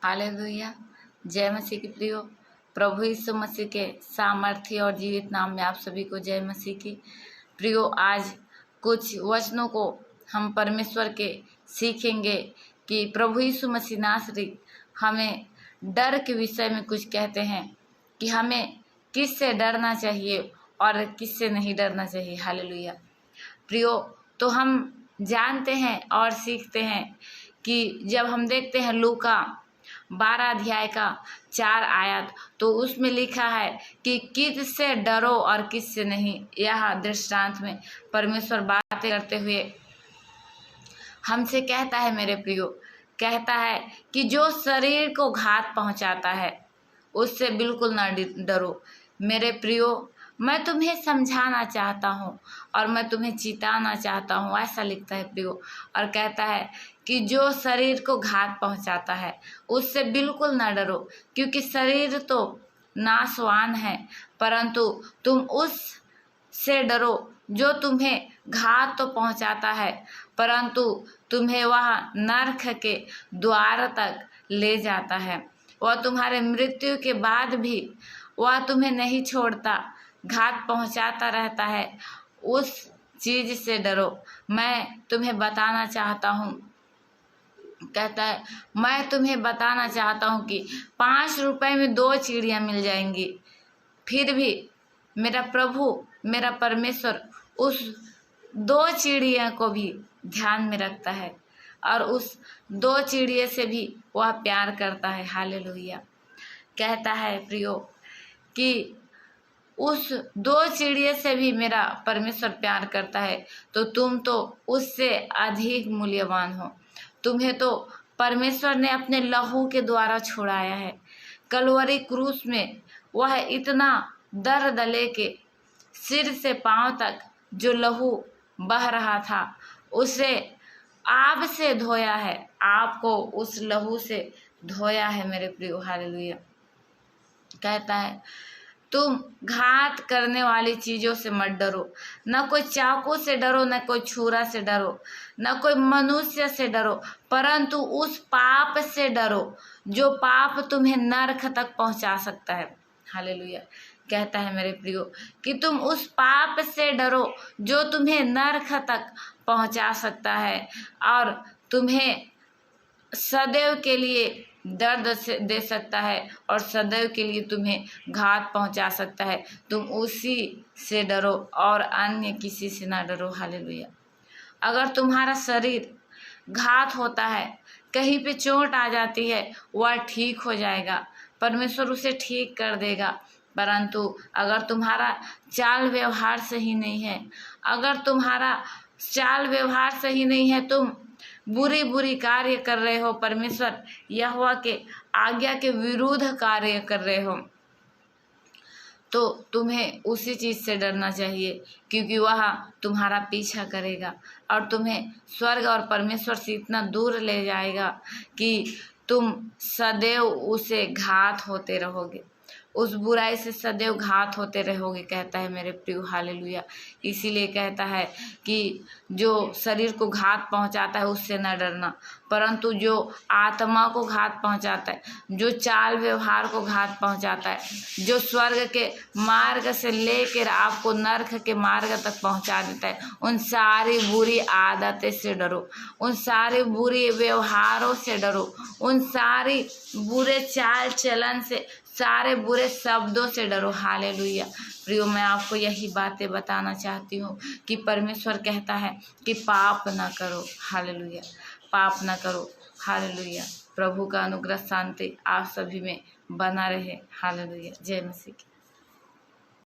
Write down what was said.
Hallelujah. जय मसीह की प्रियो। प्रभु यीशु मसीह के सामर्थ्य और जीवित नाम में आप सभी को जय मसीह की प्रियो। आज कुछ वचनों को हम परमेश्वर के सीखेंगे कि प्रभु यीशु मसीह नासरी हमें डर के विषय में कुछ कहते हैं कि हमें किससे डरना चाहिए और किससे नहीं डरना चाहिए। हालेलुया प्रियो। तो हम जानते हैं और सीखते हैं कि जब हम देखते हैं लूका 12 अध्याय का 4 आयत, तो उसमें लिखा है कि किससे डरो और किससे नहीं। यह दृष्टांत में परमेश्वर बातें करते हुए हमसे कहता है, मेरे प्रियो, कहता है कि जो शरीर को घात पहुंचाता है उससे बिल्कुल ना डरो। मेरे प्रियो, मैं तुम्हें समझाना चाहता हूँ और मैं तुम्हें चिताना चाहता हूँ, ऐसा लिखता है प्रियो। और कहता है कि जो शरीर को घात पहुंचाता है उससे बिल्कुल ना डरो, क्योंकि शरीर तो नाशवान है, परंतु तुम उस से डरो जो तुम्हें घात तो पहुंचाता है, परंतु तुम्हें वह नरक के द्वार तक ले जाता है। वह तुम्हारे मृत्यु के बाद भी वह तुम्हें नहीं छोड़ता, घात पहुंचाता रहता है। उस चीज से डरो। मैं तुम्हें बताना चाहता हूँ, कहता है, मैं तुम्हें बताना चाहता हूँ कि 5 रुपए में 2 चिड़ियाँ मिल जाएंगी, फिर भी मेरा प्रभु, मेरा परमेश्वर उस 2 चिड़िया को भी ध्यान में रखता है और उस 2 चिड़िया से भी वह प्यार करता है। हालेलुया। कहता है प्रियो कि उस 2 चिड़िया से भी मेरा परमेश्वर प्यार करता है, तो तुम तो उससे अधिक मूल्यवान हो। तुम्हें तो परमेश्वर ने अपने लहू के द्वारा छुड़ाया है। कलवरी क्रूस में वह इतना दर्द लेके सिर से पांव तक जो लहू बह रहा था उसे आग से धोया है, आपको उस लहू से धोया है मेरे प्रियो। हालेलुया। कहता है तुम घात करने वाली चीजों से मत डरो, न कोई चाकू से डरो, न कोई छुरा से डरो, न कोई मनुष्य से डरो, परंतु उस पाप से डरो जो पाप तुम्हें नरक तक पहुंचा सकता है। हालेलुया। कहता है मेरे प्रियो कि तुम उस पाप से डरो जो तुम्हें नरक तक पहुंचा सकता है और तुम्हें सदैव के लिए दर्द से दे सकता है और सदैव के लिए तुम्हें घात पहुंचा सकता है। तुम उसी से डरो और अन्य किसी से ना डरो। हालेलुया। अगर तुम्हारा शरीर घात होता है, कहीं पे चोट आ जाती है, वह ठीक हो जाएगा, परमेश्वर उसे ठीक कर देगा। परंतु अगर तुम्हारा चाल व्यवहार सही नहीं है, अगर तुम्हारा चाल व्यवहार सही नहीं है, तुम बुरी कार्य कर रहे हो, परमेश्वर यहोवा के आज्ञा के विरुद्ध कार्य कर रहे हो, तो तुम्हें उसी चीज से डरना चाहिए, क्योंकि वह तुम्हारा पीछा करेगा और तुम्हें स्वर्ग और परमेश्वर से इतना दूर ले जाएगा कि तुम सदैव उसे घात होते रहोगे, उस बुराई से सदैव घात होते रहोगे। कहता है मेरे प्रियो। हालेलुया। इसीलिए कहता है कि जो शरीर को घात पहुंचाता है उससे न डरना, परंतु जो आत्मा को घात पहुंचाता है, जो चाल व्यवहार को घात पहुंचाता है, जो स्वर्ग के मार्ग से लेकर आपको नरक के मार्ग तक पहुंचा देता है, उन सारी बुरी आदतें से डरो, उन सारे बुरे व्यवहारों से डरो, उन सारी बुरे चाल चलन से, सारे बुरे शब्दों से डरो। हालेलुया। प्रियो, मैं आपको यही बातें बताना चाहती हूँ कि परमेश्वर कहता है कि पाप ना करो। हालेलुया। पाप ना करो। हालेलुया। प्रभु का अनुग्रह शांति आप सभी में बना रहे। हालेलुया। जय मसीह की।